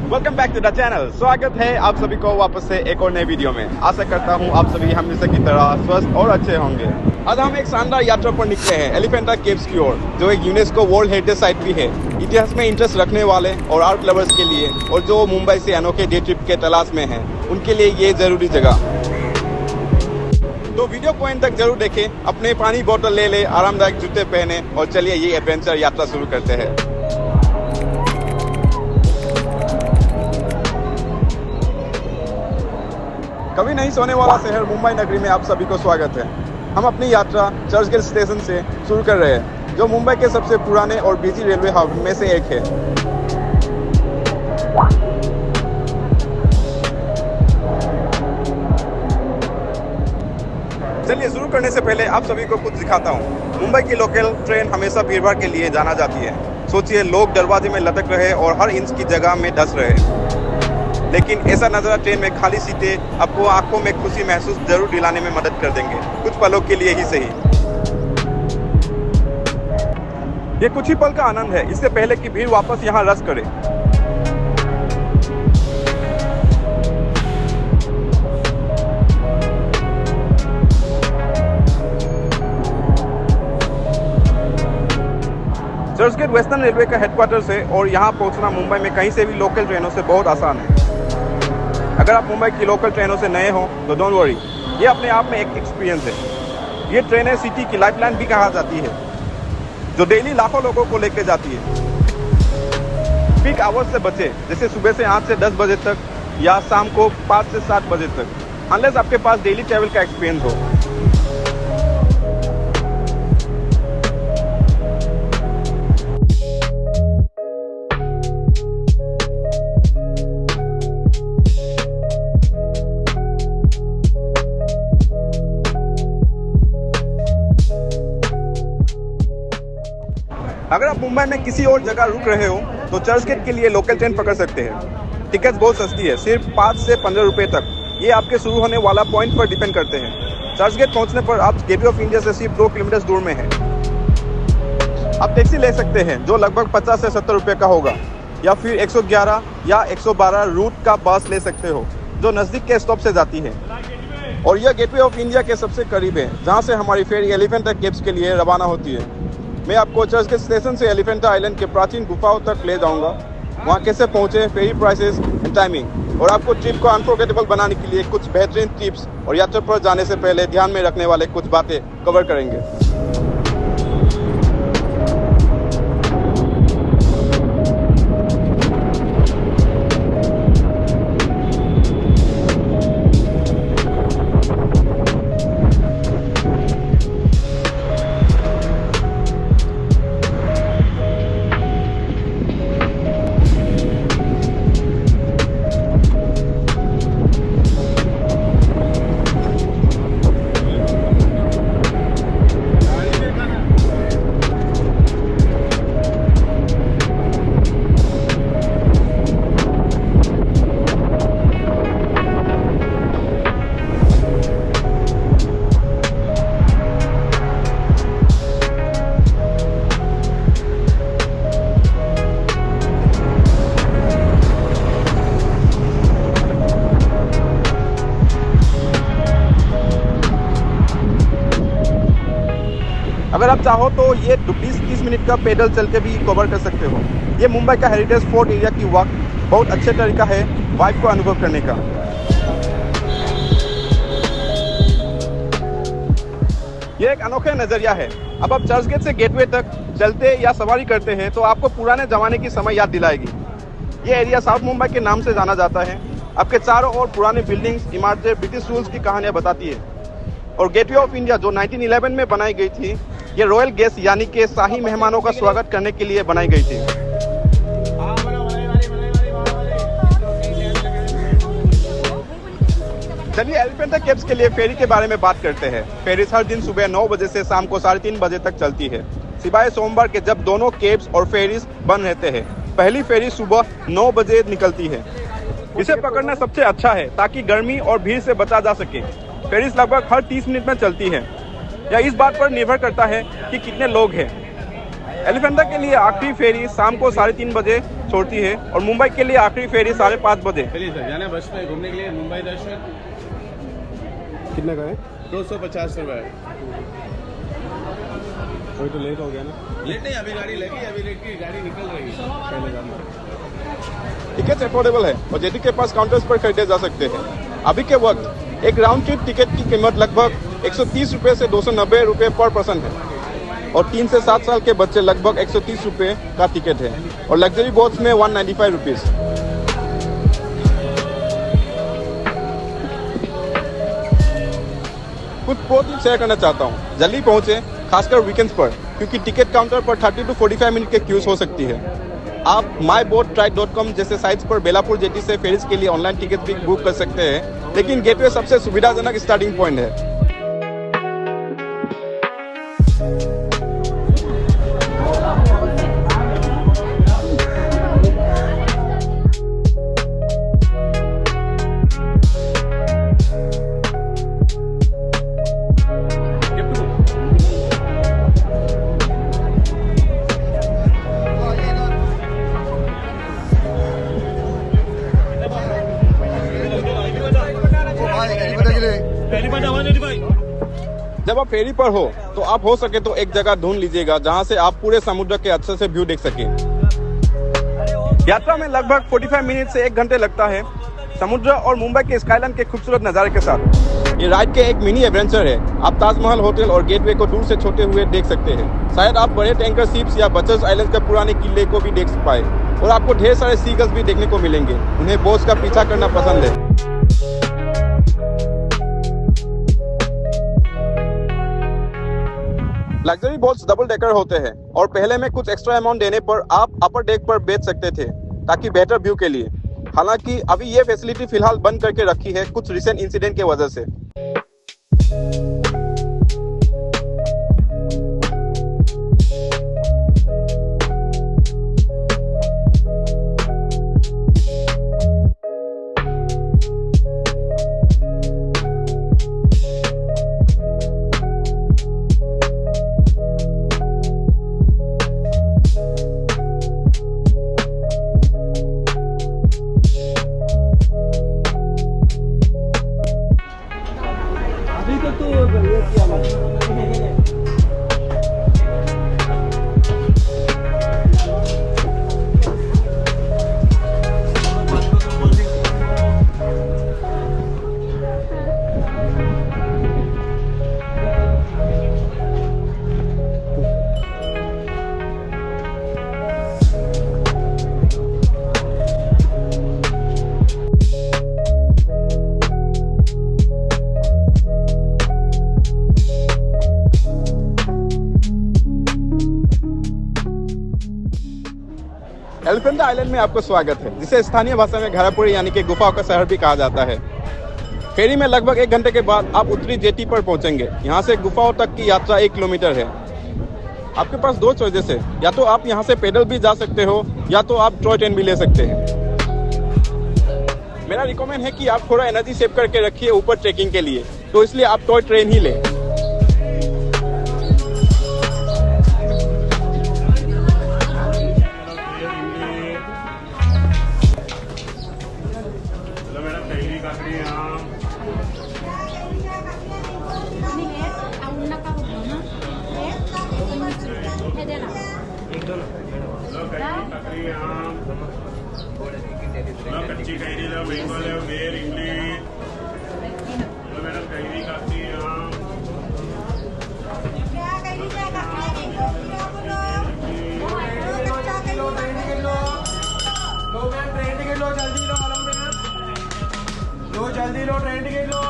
Welcome back to the channel. स्वागत है आप सभी को वापस से एक और नए वीडियो में। आशा करता हूँ आप सभी हमेशा की तरह स्वस्थ और अच्छे होंगे। आज हम एक शानदार यात्रा पर निकले हैं एलिफेंटा केव्स की ओर, जो एक यूनेस्को वर्ल्ड हेरिटेज साइट भी है। इतिहास में इंटरेस्ट रखने वाले और आर्ट लवर्स के लिए, और जो मुंबई से अनोखे डे ट्रिप के तलाश में हैं, उनके लिए ये जरूरी जगह। तो वीडियो को एंड तक जरूर देखें, अपने पानी बोतल ले ले, आरामदायक जूते पहने और चलिए ये एडवेंचर यात्रा शुरू करते हैं। कभी नहीं सोने वाला शहर मुंबई नगरी में आप सभी को स्वागत है। हम अपनी यात्रा चर्चगेट स्टेशन से शुरू कर रहे हैं, जो मुंबई के सबसे पुराने और बिजी रेलवे हब में से एक है। चलिए शुरू करने से पहले आप सभी को कुछ दिखाता हूँ। मुंबई की लोकल ट्रेन हमेशा भीड़भाड़ के लिए जाना जाती है। सोचिए, लोग दरवाजे में लटक रहे और हर इंच की जगह में धंस रहे। लेकिन ऐसा नज़ारा ट्रेन में खाली सीटें आपको आंखों में खुशी महसूस जरूर दिलाने में मदद कर देंगे, कुछ पलों के लिए ही सही। ये कुछ ही पल का आनंद है, इससे पहले कि भीड़ वापस यहाँ रस करे। चर्चगेट वेस्टर्न रेलवे का हेडक्वार्टर्स है और यहाँ पहुँचना मुंबई में कहीं से भी लोकल ट्रेनों से बहुत आसान है। अगर आप मुंबई की लोकल ट्रेनों से नए हो तो डोंट वरी, ये अपने आप में एक एक्सपीरियंस है। ये ट्रेनें सिटी की लाइफलाइन भी कहा जाती है, जो डेली लाखों लोगों को लेकर जाती है। पीक आवर्स से बचे, जैसे सुबह से 8 से 10 बजे तक या शाम को 5 से 7 बजे तक, अनलेस आपके पास डेली ट्रैवल का एक्सपीरियंस हो। अगर आप मुंबई में किसी और जगह रुक रहे हो तो चर्चगेट के लिए लोकल ट्रेन पकड़ सकते हैं। टिकट्स बहुत सस्ती है, सिर्फ 5 से 15 रुपए तक। ये आपके शुरू होने वाला पॉइंट पर डिपेंड करते हैं। चर्चगेट पहुंचने पर आप गेटवे ऑफ इंडिया से सिर्फ 2 किलोमीटर दूर में है। आप टैक्सी ले सकते हैं, जो लगभग 50 से 70 रुपये का होगा, या फिर 111 या 112 रूट का बस ले सकते हो, जो नज़दीक के स्टॉप से जाती है। और यह गेटवे ऑफ इंडिया के सबसे करीब है, जहाँ से हमारी फेरी एलिफेंटा केव्स के लिए रवाना होती है। मैं आपको चर्चगेट स्टेशन से एलिफेंटा आइलैंड के प्राचीन गुफाओं तक ले जाऊंगा, वहां कैसे पहुंचे, फेरी प्राइसेस एंड टाइमिंग, और आपको ट्रिप को अनफॉरगेटेबल बनाने के लिए कुछ बेहतरीन टिप्स और यात्रा पर जाने से पहले ध्यान में रखने वाले कुछ बातें कवर करेंगे। अगर आप चाहो तो ये 20-30 मिनट का पैदल चल के भी कवर कर सकते हो। ये मुंबई का हेरिटेज फोर्ट एरिया की वॉक बहुत अच्छे तरीका है वाइब को अनुभव करने का। ये एक अनोखा नजरिया है। अब आप चर्चगेट से गेटवे तक चलते या सवारी करते हैं तो आपको पुराने जमाने की समय याद दिलाएगी। ये एरिया साउथ मुंबई के नाम से जाना जाता है। आपके चारों ओर पुराने बिल्डिंग्स, इमारतें ब्रिटिश रूल्स की कहानियां बताती है। और गेटवे ऑफ इंडिया जो 1911 में बनाई गई थी, ये रॉयल गेस्ट यानी कि शाही मेहमानों का स्वागत करने के लिए बनाई गई थी। चलिए एलिफेंटा केव्स के लिए फेरी के बारे में बात करते हैं। फेरीज हर दिन सुबह 9 बजे से शाम को 3:30 बजे तक चलती है, सिवाय सोमवार के, जब दोनों केव्स और फेरीज बंद रहते हैं। पहली फेरी सुबह 9 बजे निकलती है। इसे पकड़ना सबसे अच्छा है ताकि गर्मी और भीड़ से बचा जा सके। फेरीज लगभग हर 30 मिनट में चलती है। यह इस बात पर निर्भर करता है कि कितने लोग हैं। एलिफेंटा के लिए आखिरी फेरी शाम को 3:30 बजे छोड़ती है और मुंबई के लिए आखिरी फेरी 5:30 बजे। चलिए सर, जाना बस में घूमने के लिए मुंबई दर्शन। कितने का है? 250 रुपये। अभी तो लेट हो गया ना? लेट नहीं, अभी गाड़ी लगी, अभी लेट की गाड़ी निकल रही है। पहले जाना। टिकट अफोर्डेबल है और जेटी के पास काउंटर्स पर खरीदे जा सकते हैं। अभी के वक्त एक राउंड ट्रिप टिकट की कीमत लगभग 130 रुपये से 290 रुपये पर पर्सन है और 3 से 7 साल के बच्चे लगभग 130 रुपये का टिकट है और लग्जरी बोट्स में 195 रुपीज़। कुछ प्रो टिप शेयर करना चाहता हूँ। जल्दी पहुँचे, खासकर वीकेंड्स पर, क्योंकि टिकट काउंटर पर 30 to 45 मिनट के क्यूज हो सकती है। आप myboattride.com जैसे साइट्स पर बेलापुर जेटी से फेरीज के लिए ऑनलाइन टिकट भी बुक कर सकते हैं, लेकिन गेटवे सबसे सुविधाजनक स्टार्टिंग पॉइंट है। जब आप फेरी पर हो तो आप हो सके तो एक जगह ढूंढ लीजिएगा जहां से आप पूरे समुद्र के अच्छे से व्यू देख सकें। यात्रा में लगभग 45 मिनट से 1 घंटे लगता है, समुद्र और मुंबई के स्काईलाइन के खूबसूरत नजारे के साथ। ये राइड के एक मिनी एडवेंचर है। आप ताजमहल होटल और गेटवे को दूर से छोटे हुए देख सकते हैं। शायद आप बड़े टैंकर शिप्स या बचर्स आइलैंड के पुराने किले को भी देख पाए और आपको ढेर सारे सीगल्स भी देखने को मिलेंगे। उन्हें बोट्स का पीछा करना पसंद है। लग्जरी बोट्स डबल डेकर होते हैं और पहले में कुछ एक्स्ट्रा अमाउंट देने पर आप अपर डेक पर बैठ सकते थे ताकि बेहतर व्यू के लिए। हालांकि अभी ये फैसिलिटी फिलहाल बंद करके रखी है कुछ रिसेंट इंसिडेंट की वजह से। एलिफेंटा आइलैंड में आपको स्वागत है, जिसे स्थानीय भाषा में घारापुरी यानी कि गुफाओं का शहर भी कहा जाता है। फेरी में लगभग 1 घंटे के बाद आप उत्तरी जेटी पर पहुंचेंगे। यहां से गुफाओं तक की यात्रा 1 किलोमीटर है। आपके पास 2 चॉइसेस है, या तो आप यहां से पैदल भी जा सकते हो या तो आप टॉय ट्रेन भी ले सकते हैं। मेरा रिकमेंड है कि आप थोड़ा एनर्जी सेव करके रखिए ऊपर ट्रेकिंग के लिए, तो इसलिए आप टॉय ट्रेन ही लें। कच्ची कैरी लो, बेंगल है, बेर, इमली, मैडम कैरी काफी आम, ट्रेन टिकट लो, जल्दी लो ट्रेन टिकट लो।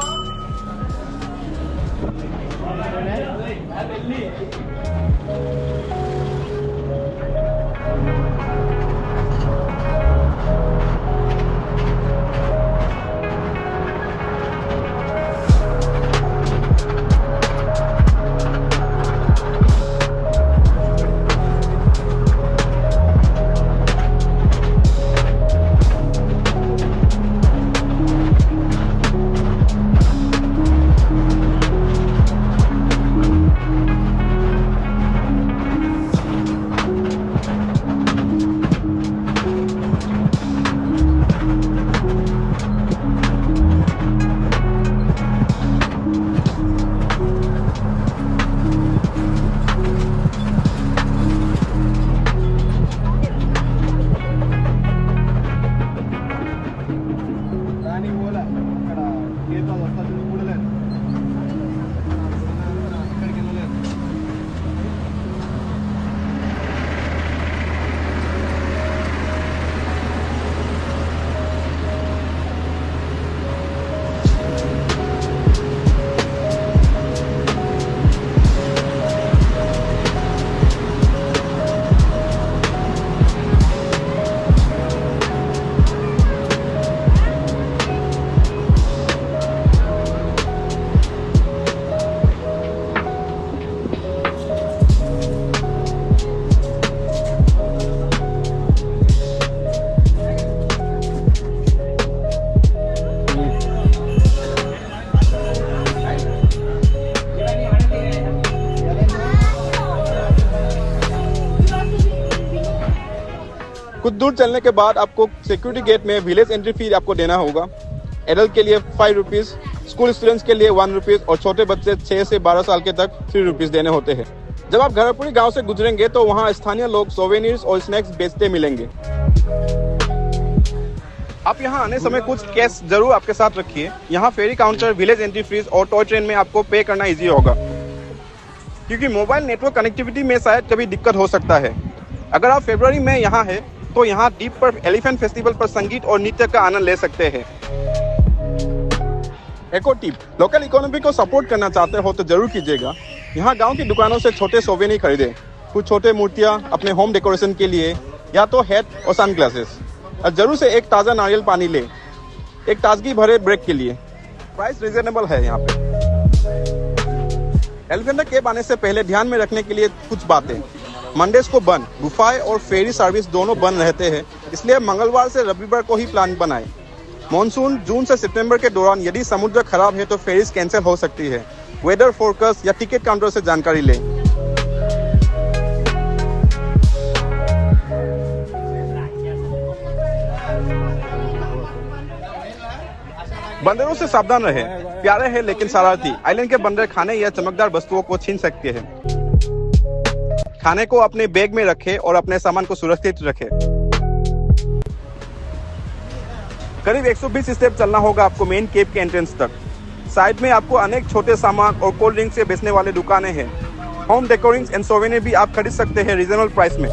कुछ दूर चलने के बाद आपको सिक्योरिटी गेट में विलेज एंट्री फी आपको देना होगा। एडल्ट के लिए 5 रुपीज़, स्कूल स्टूडेंट्स के लिए 1 रुपीज़ और छोटे बच्चे 6 से 12 साल के तक 3 रुपीज़ देने होते हैं। जब आप घरपुरी गांव से गुजरेंगे तो वहां स्थानीय लोग सोवेनिर्स और स्नैक्स बेचते मिलेंगे। आप यहां आने समय कुछ कैश जरूर आपके साथ रखिए। यहां फेरी काउंटर, विलेज एंट्री फीस और टॉय ट्रेन में आपको पे करना इजी होगा, क्योंकि मोबाइल नेटवर्क कनेक्टिविटी में शायद कभी दिक्कत हो सकता है। अगर आप फरवरी में यहाँ है तो यहाँ डीप पर एलिफेंट फेस्टिवल पर संगीत और नृत्य का आनंद ले सकते हैं। एको टिप, लोकल इकोनॉमी को सपोर्ट करना चाहते हो तो जरूर कीजिएगा। यहाँ गांव की दुकानों से छोटे सोवेनिर खरीदें, कुछ छोटे मूर्तियाँ अपने होम डेकोरेशन के लिए, या तो हैट और सनग्लासेस, और जरूर से एक ताज़ा नारियल पानी ले, एक ताजगी भरे ब्रेक के लिए। प्राइस रिजनेबल है यहाँ पे। एलिफेंटा केव आने से पहले ध्यान में रखने के लिए कुछ बातें। मंडेज को बंद, गुफाएं और फेरी सर्विस दोनों बंद रहते हैं, इसलिए मंगलवार से रविवार को ही प्लान बनाएं। मॉनसून जून से सितंबर के दौरान यदि समुद्र खराब है तो फेरीज कैंसिल हो सकती है। वेदर फोरकास्ट या टिकट काउंटर से जानकारी लें। बंदरों से सावधान रहे, प्यारे हैं लेकिन शरारती। आइलैंड के बंदर खाने या चमकदार वस्तुओं को छीन सकते हैं। खाने को अपने बैग में रखें और अपने सामान को सुरक्षित रखें। करीब 120 स्टेप चलना होगा आपको मेन केव के एंट्रेंस तक। साइड में आपको अनेक छोटे सामान और कोल्ड ड्रिंक से बेचने वाले दुकानें हैं। होम डेकोरिंग्स एंड सोवेनिर भी आप खरीद सकते हैं रीजनेबल प्राइस में।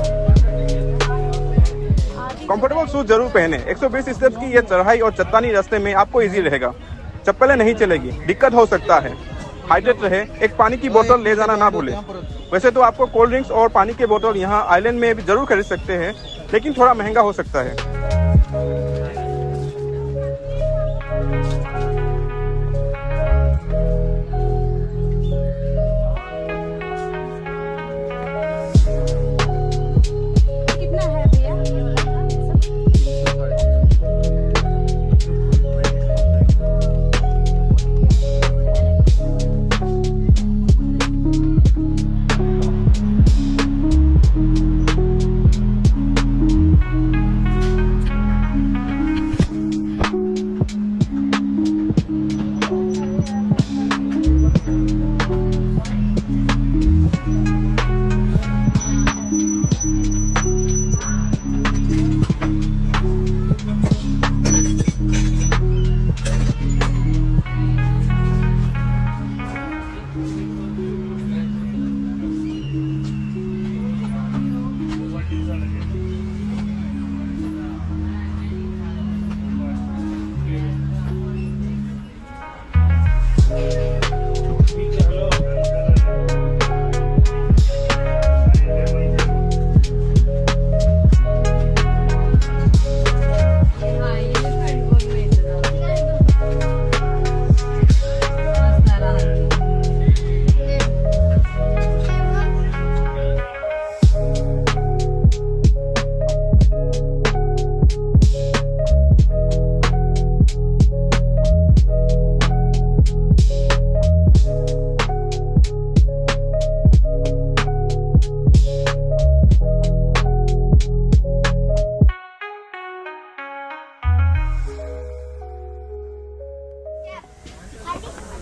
कंफर्टेबल शूज जरूर पहने। 120 स्टेप्स की यह चढ़ाई और चट्टानी रास्ते में आपको इजी रहेगा। चप्पलें नहीं चलेगी, दिक्कत हो सकता है। हाइड्रेट रहे, एक पानी की बोतल ले जाना ना भूलें। वैसे तो आपको कोल्ड ड्रिंक्स और पानी की बोतल यहाँ आइलैंड में भी जरूर खरीद सकते हैं, लेकिन थोड़ा महंगा हो सकता है। कितना है भैया?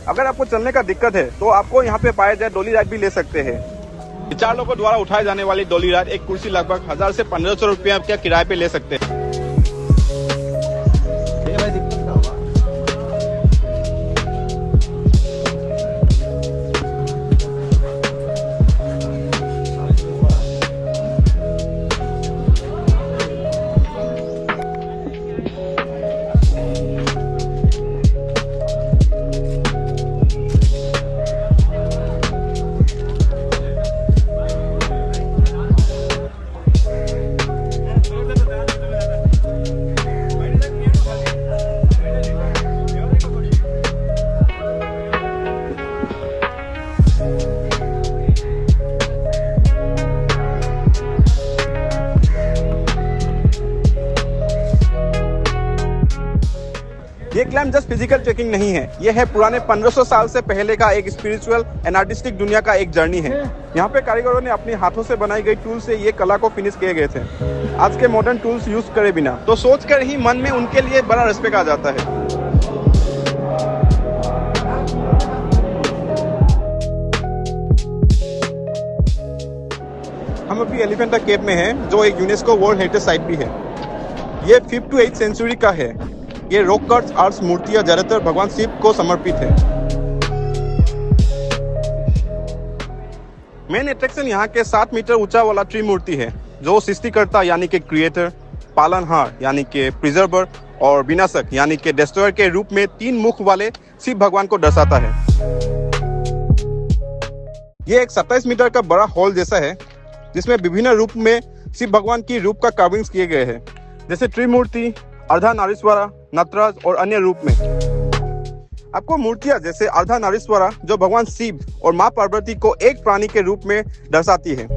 अगर आपको चलने का दिक्कत है तो आपको यहाँ पे पाया जाए डोली राइड भी ले सकते हैं। 4 लोगों द्वारा उठाए जाने वाली डोली राइड एक कुर्सी लगभग 1000 से 1500 रुपया के किराए पे ले सकते हैं। ये क्लैम्प जस्ट फिजिकल ट्रेकिंग नहीं है, ये है पुराने 1500 साल से पहले का एक स्पिरिचुअल एंड आर्टिस्टिक दुनिया का एक जर्नी है। यहाँ पे कारीगरों ने अपने हाथों से बनाई गई टूल से ये कला को फिनिश किए गए थे, आज के मॉडर्न टूल्स यूज करे बिना। तो सोच कर ही मन में उनके लिए बड़ा रिस्पेक्ट आ जाता है। हम अभी एलिफेंटा केव में हैं, जो एक यूनेस्को वर्ल्ड हेरिटेज साइट भी है। ये 5th to 8th सेंचुरी का है। ये रॉक कट आर्ट्स मूर्तियां ज्यादातर भगवान शिव को समर्पित है। मेन अट्रैक्शन यहाँ के 7 मीटर ऊंचा वाला ट्री मूर्ति है, जो सृष्टिकर्ता यानी कि क्रिएटर, पालनहार यानी कि प्रिजर्वर और विनाशक यानी कि डिस्ट्रॉयर के रूप में 3 मुख वाले शिव भगवान को दर्शाता है। ये एक 27 मीटर का बड़ा हॉल जैसा है, जिसमें विभिन्न रूप में शिव भगवान की रूप का कार्विंग्स किए गए हैं, जैसे त्रिमूर्ति, अर्धनारीश्वरा, नटराज और अन्य रूप में। आपको मूर्तियां जैसे अर्धनारीश्वरा, जो भगवान शिव और मां पार्वती को एक प्राणी के रूप में दर्शाती है।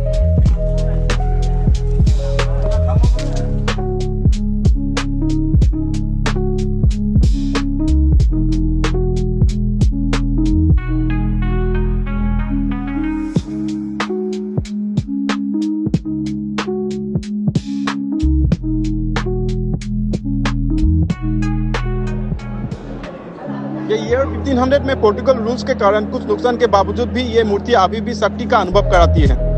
ये ईयर 1500 में पोर्टुगल रूल्स के कारण कुछ नुकसान के बावजूद भी ये मूर्ति अभी भी शक्ति का अनुभव कराती है।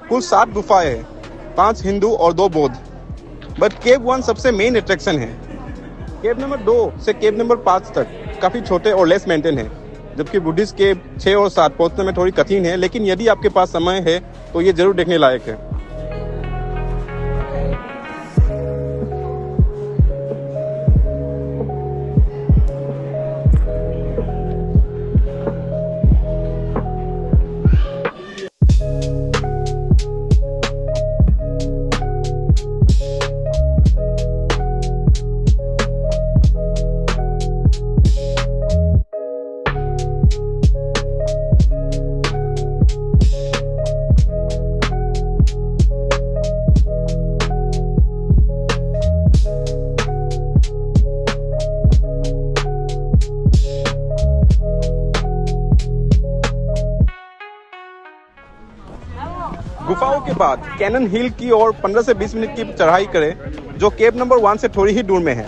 कुल 7 गुफाएं हैं, 5 हिंदू और 2 बौद्ध। बट केव 1 सबसे मेन अट्रैक्शन है। केव नंबर 2 से केव नंबर 5 तक काफी छोटे और लेस मेंटेन है, जबकि बुद्धिस्ट केव 6 और 7 पहुंचने में थोड़ी कठिन है, लेकिन यदि आपके पास समय है तो ये जरूर देखने लायक है। गुफाओं के बाद कैनन हिल की ओर 15 से 20 मिनट की चढ़ाई करें, जो केव नंबर 1 से थोड़ी ही दूर में है।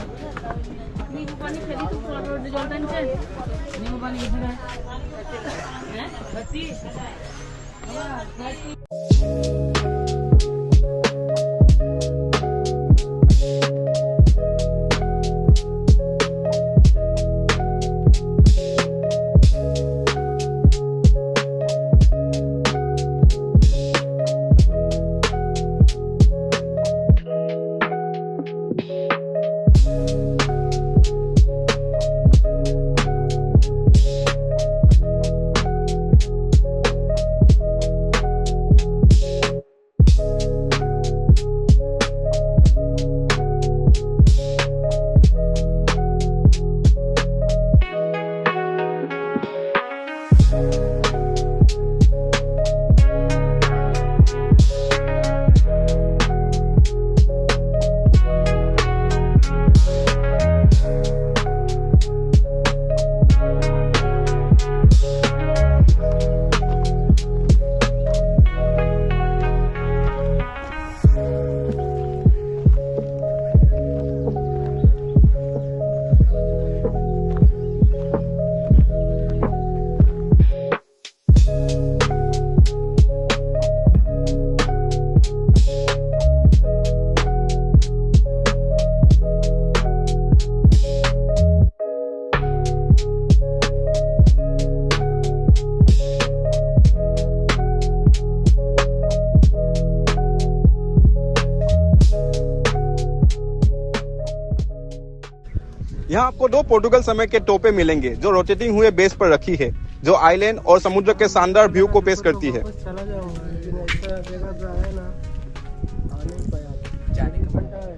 यहाँ आपको 2 पोर्टुगल समय के तोपें मिलेंगे जो रोटेटिंग हुए बेस पर रखी है, जो आइलैंड और समुद्र के शानदार व्यू को पेश करती है। चला जाऊंगा लेकिन ऐसा जगह जो है ना आ नहीं पाया जाने का घंटा है।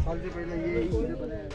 साल से पहले ये ही बनाया।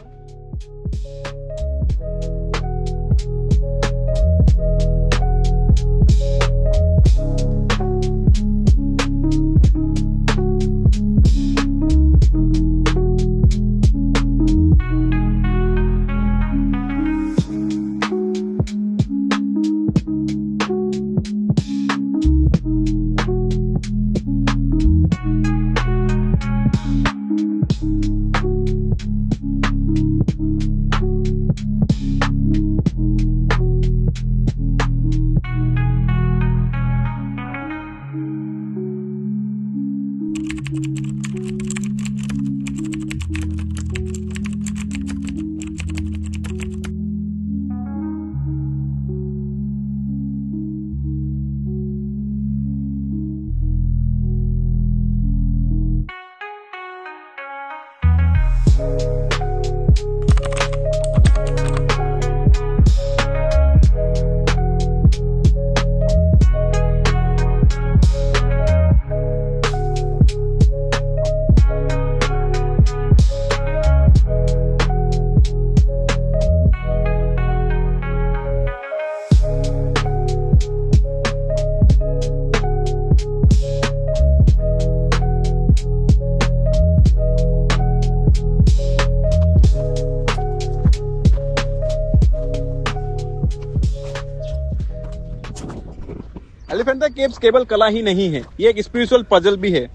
एलिफेंटा केव्स केवल कला ही नहीं है, ये एक स्पिरिचुअल पजल भी है।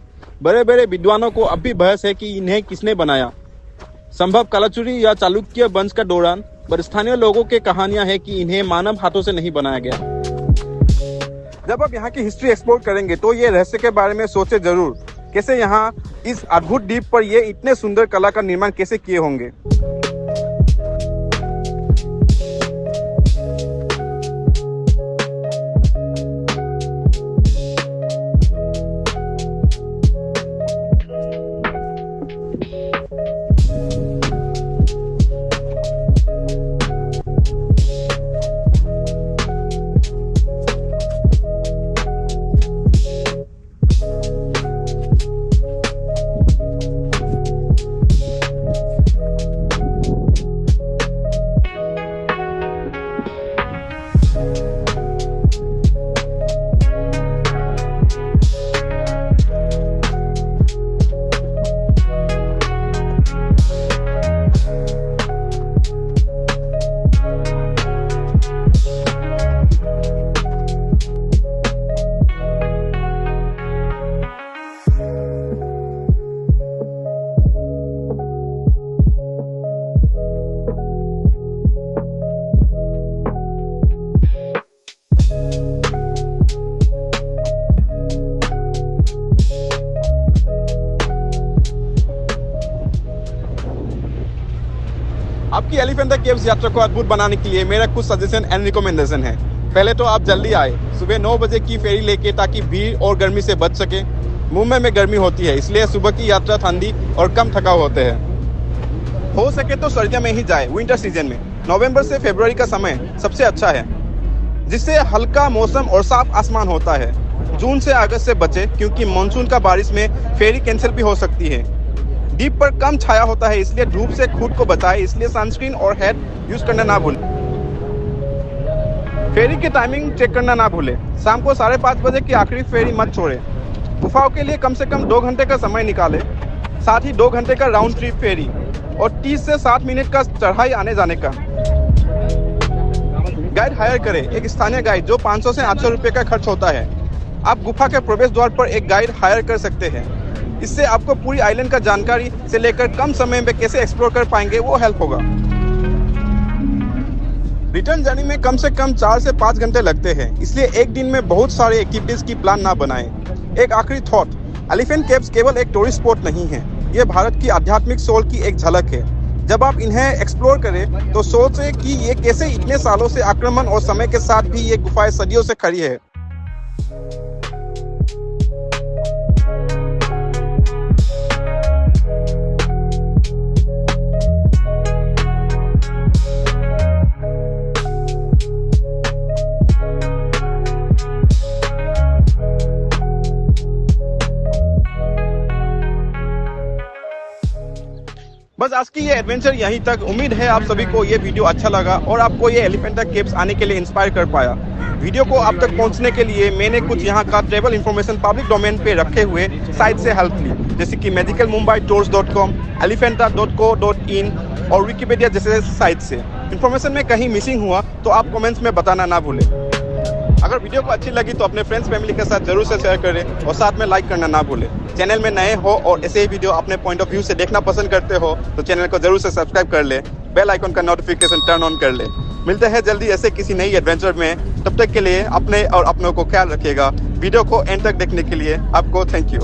बड़े बड़े विद्वानों को अब भी बहस है कि इन्हें किसने बनाया। संभव कलाचुरी या चालुक्य वंश का दौरान, पर स्थानीय लोगों के कहानियां हैं कि इन्हें मानव हाथों से नहीं बनाया गया। जब आप यहाँ की हिस्ट्री एक्सप्लोर करेंगे तो ये रहस्य के बारे में सोचे जरूर, कैसे यहाँ इस अद्भुत द्वीप पर ये इतने सुंदर कला का निर्माण कैसे किए होंगे। आपकी एलिफेंटा केव्स यात्रा को अद्भुत बनाने के लिए मेरा कुछ सजेशन एंड रिकमेंडेशन है। पहले तो आप जल्दी आए, सुबह 9 बजे की फेरी लेके, ताकि भीड़ और गर्मी से बच सके। मुंबई में गर्मी होती है, इसलिए सुबह की यात्रा ठंडी और कम थकाव होते हैं। हो सके तो सर्दियों में ही जाए, विंटर सीजन में। नवंबर से फरवरी का समय सबसे अच्छा है, जिससे हल्का मौसम और साफ आसमान होता है। जून से अगस्त से बचे, क्योंकि मानसून का बारिश में फेरी कैंसिल भी हो सकती है। द्वीप पर कम छाया होता है, इसलिए धूप से खुद को बचाए, इसलिए सनस्क्रीन और हेड यूज करना ना भूलें। फेरी की टाइमिंग चेक करना ना भूलें। शाम को 5:30 बजे की आखिरी फेरी मत छोड़े। गुफाओं के लिए कम से कम 2 घंटे का समय निकालें, साथ ही 2 घंटे का राउंड ट्रिप फेरी और 30 से 60 मिनट का चढ़ाई आने जाने का। गाइड हायर करें, एक स्थानीय गाइड, जो 500 से 800 रुपये का खर्च होता है। आप गुफा के प्रवेश द्वार पर एक गाइड हायर कर सकते हैं। इससे आपको पूरी आइलैंड का जानकारी से लेकर कम समय में कैसे एक्सप्लोर कर पाएंगे वो हेल्प होगा। रिटर्न जर्नी में कम से कम 4 से 5 घंटे लगते हैं, इसलिए एक दिन में बहुत सारे एक्टिविटीज की प्लान ना बनाएं। एक आखिरी थॉट, एलिफेंट केव्स केवल एक टूरिस्ट स्पॉट नहीं है, ये भारत की आध्यात्मिक सोल की एक झलक है, जब आप इन्हें एक्सप्लोर करें तो सोचें कि ये कैसे इतने सालों से आक्रमण और समय के साथ भी ये गुफाएं सदियों से खड़ी है। बस आज की ये एडवेंचर यहीं तक। उम्मीद है आप सभी को ये वीडियो अच्छा लगा और आपको ये एलिफेंटा केव्स आने के लिए इंस्पायर कर पाया। वीडियो को आप तक पहुंचने के लिए मैंने कुछ यहाँ का ट्रैवल इंफॉर्मेशन पब्लिक डोमेन पे रखे हुए साइट से हेल्प ली, जैसे कि medicalmumbaiTours.com, elephanta.co.in और विकिपीडिया जैसे साइट से। इंफॉर्मेशन में कहीं मिसिंग हुआ तो आप कमेंट्स में बताना ना भूलें। अगर वीडियो को अच्छी लगी तो अपने फ्रेंड्स फैमिली के साथ जरूर से शेयर करें और साथ में लाइक करना ना भूलें। चैनल में नए हो और ऐसे ही वीडियो अपने पॉइंट ऑफ व्यू से देखना पसंद करते हो तो चैनल को जरूर से सब्सक्राइब कर ले, बेल आइकन का नोटिफिकेशन टर्न ऑन कर ले। मिलते हैं जल्दी ऐसे किसी नई एडवेंचर में। तब तक के लिए अपने और अपनों को ख्याल रखिएगा। वीडियो को एंड तक देखने के लिए आपको थैंक यू।